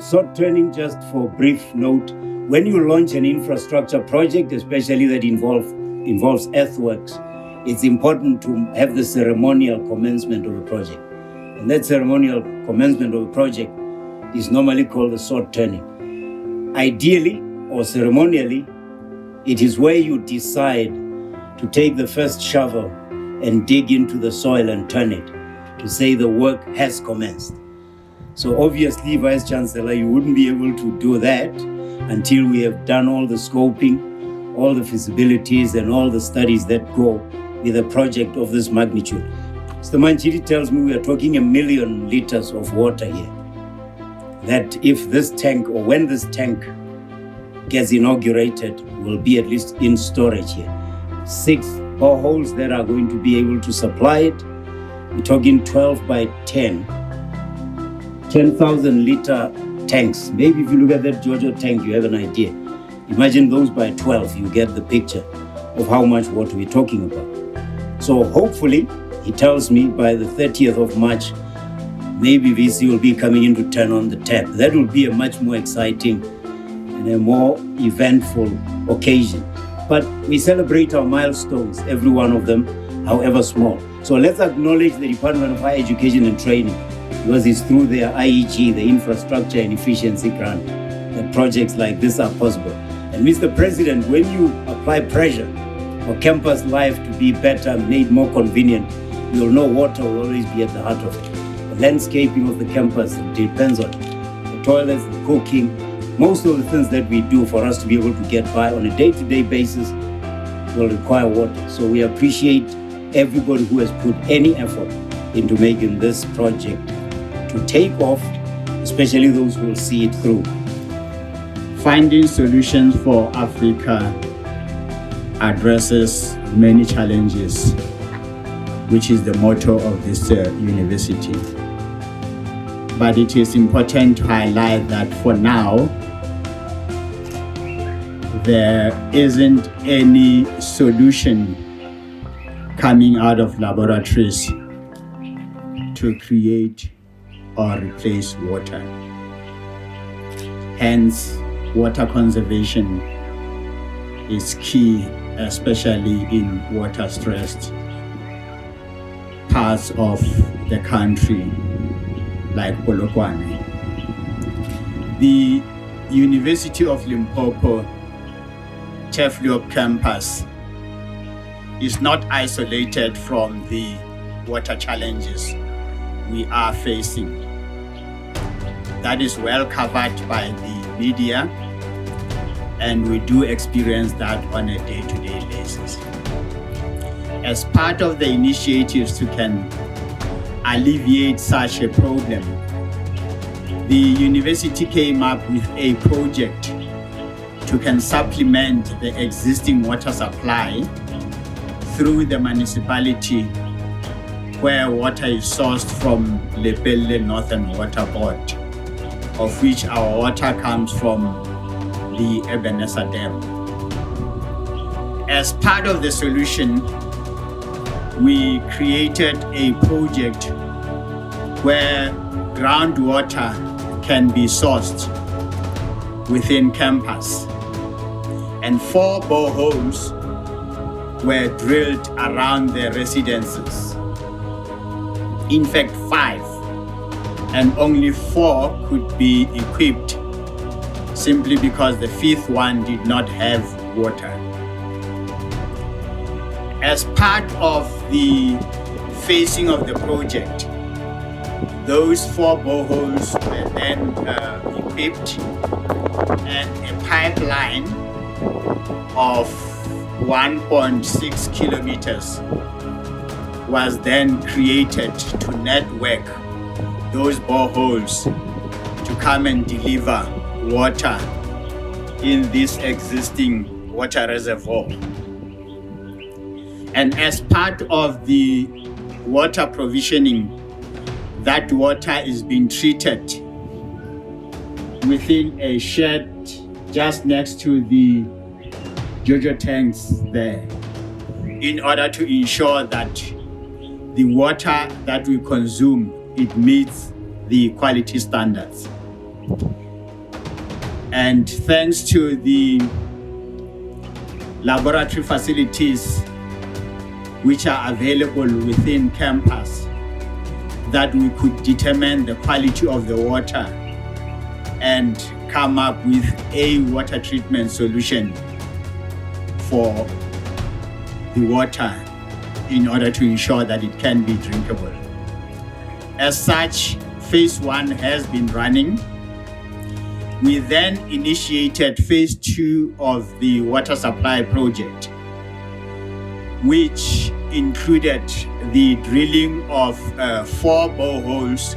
Sod-turning, just for brief note, when you launch an infrastructure project, especially that involves earthworks, it's important to have the ceremonial commencement of a project. And that ceremonial commencement of a project is normally called the sod-turning. Ideally or ceremonially, it is where you decide to take the first shovel and dig into the soil and turn it to say the work has commenced. So obviously, Vice Chancellor, you wouldn't be able to do that until we have done all the scoping, all the feasibilities, and all the studies that go with a project of this magnitude. Mr. Manchiri tells me we are talking 1 million liters of water here. That if this tank, or when this tank gets inaugurated, will be at least in storage here. 6 boreholes that are going to be able to supply it. We're talking 12 by 10,000 liter tanks. Maybe if you look at that Jojo tank, you have an idea. Imagine those by 12, you get the picture of how much water we're talking about. So hopefully, he tells me by the 30th of March, maybe VC will be coming in to turn on the tap. That will be a much more exciting and a more eventful occasion. But we celebrate our milestones, every one of them, however small. So let's acknowledge the Department of Higher Education and Training, because it's through their IEG, the Infrastructure and Efficiency Grant, that projects like this are possible. And Mr. President, when you apply pressure for campus life to be better, made more convenient, you'll know water will always be at the heart of it. The landscaping of the campus depends on it. The toilets, the cooking, most of the things that we do for us to be able to get by on a day-to-day basis will require water. So we appreciate everybody who has put any effort into making this project to take off, especially those who will see it through. Finding solutions for Africa addresses many challenges, which is the motto of this university. But it is important to highlight that for now, there isn't any solution coming out of laboratories to create or replace water. Hence, water conservation is key, especially in water-stressed parts of the country, like Polokwane. The University of Limpopo Tefliop campus is not isolated from the water challenges we are facing. That is well covered by the media, and we do experience that on a day-to-day basis. As part of the initiatives to can alleviate such a problem, the university came up with a project to can supplement the existing water supply through the municipality where water is sourced from Lepelle Northern Water Board, of which our water comes from the Ebenezer Dam. As part of the solution, we created a project where groundwater can be sourced within campus, and 4 boreholes were drilled around the residences. In fact, 5, and only 4 could be equipped simply because the 5th one did not have water. As part of the phasing of the project, those 4 boreholes were then equipped, and a pipeline of 1.6 kilometers was then created to network those boreholes to come and deliver water in this existing water reservoir. And as part of the water provisioning, that water is being treated within a shed just next to the Jojo tanks there, in order to ensure that the water that we consume, it meets the quality standards. And thanks to the laboratory facilities which are available within campus, that we could determine the quality of the water and come up with a water treatment solution for the water in order to ensure that it can be drinkable. As such, phase 1 has been running. We then initiated phase 2 of the water supply project, which included the drilling of 4 boreholes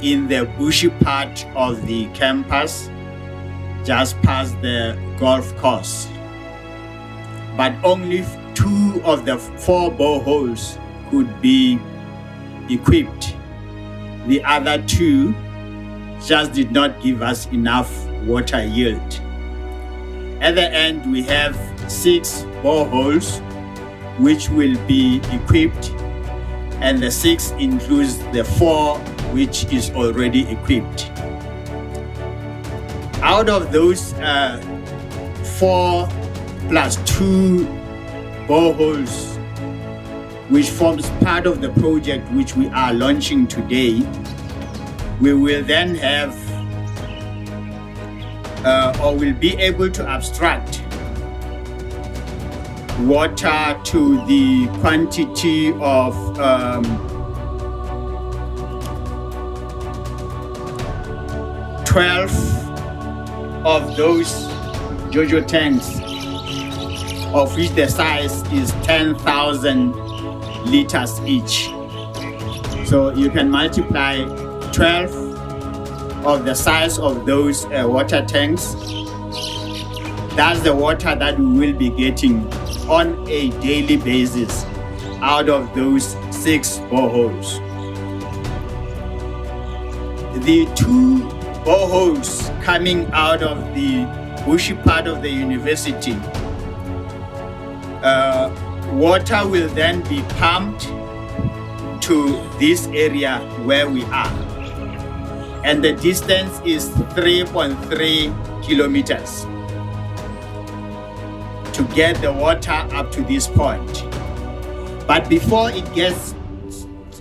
in the bushy part of the campus, just past the golf course. But only 2 of the 4 boreholes could be equipped. The other 2 just did not give us enough water yield. At the end, we have 6 boreholes which will be equipped, and the 6 includes the 4 which is already equipped. Out of those 4 plus 2 boreholes, which forms part of the project which we are launching today, we will then have or will be able to abstract water to the quantity of 12 of those JoJo tanks, of which the size is 10,000 liters each. So you can multiply 12 of the size of those water tanks. That's the water that we will be getting on a daily basis out of those 6 boreholes. The 2 boreholes coming out of the bushy part of the university, water will then be pumped to this area where we are. And the distance is 3.3 kilometers to get the water up to this point. But before it gets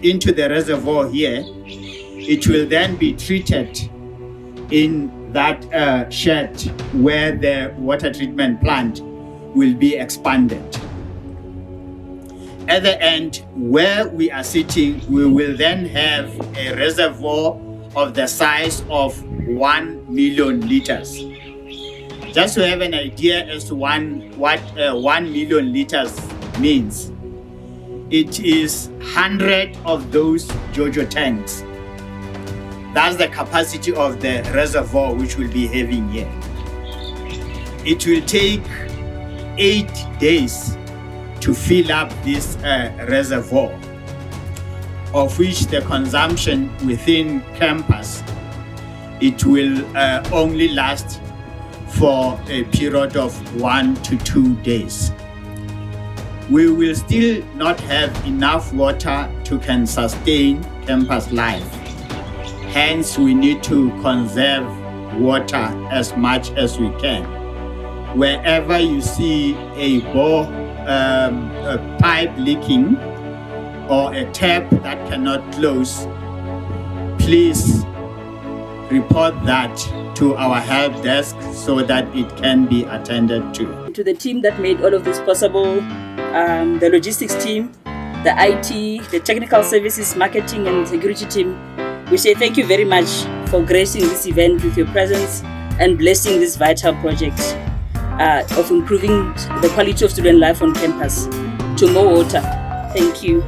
into the reservoir here, it will then be treated in that shed where the water treatment plant will be expanded. At the end, where we are sitting, we will then have a reservoir of the size of 1 million liters. Just to have an idea as to what 1 million liters means, it is 100 of those JoJo tanks. That's the capacity of the reservoir which we'll be having here. It will take 8 days to fill up this reservoir, of which the consumption within campus, it will only last for a period of 1 to 2 days. We will still not have enough water to can sustain campus life. Hence, we need to conserve water as much as we can. Wherever you see a pipe leaking or a tap that cannot close, please report that to our help desk so that it can be attended to. To the team that made all of this possible, the logistics team, the IT, the technical services, marketing and security team, we say thank you very much for gracing this event with your presence and blessing this vital project of improving the quality of student life on campus to more water. Thank you.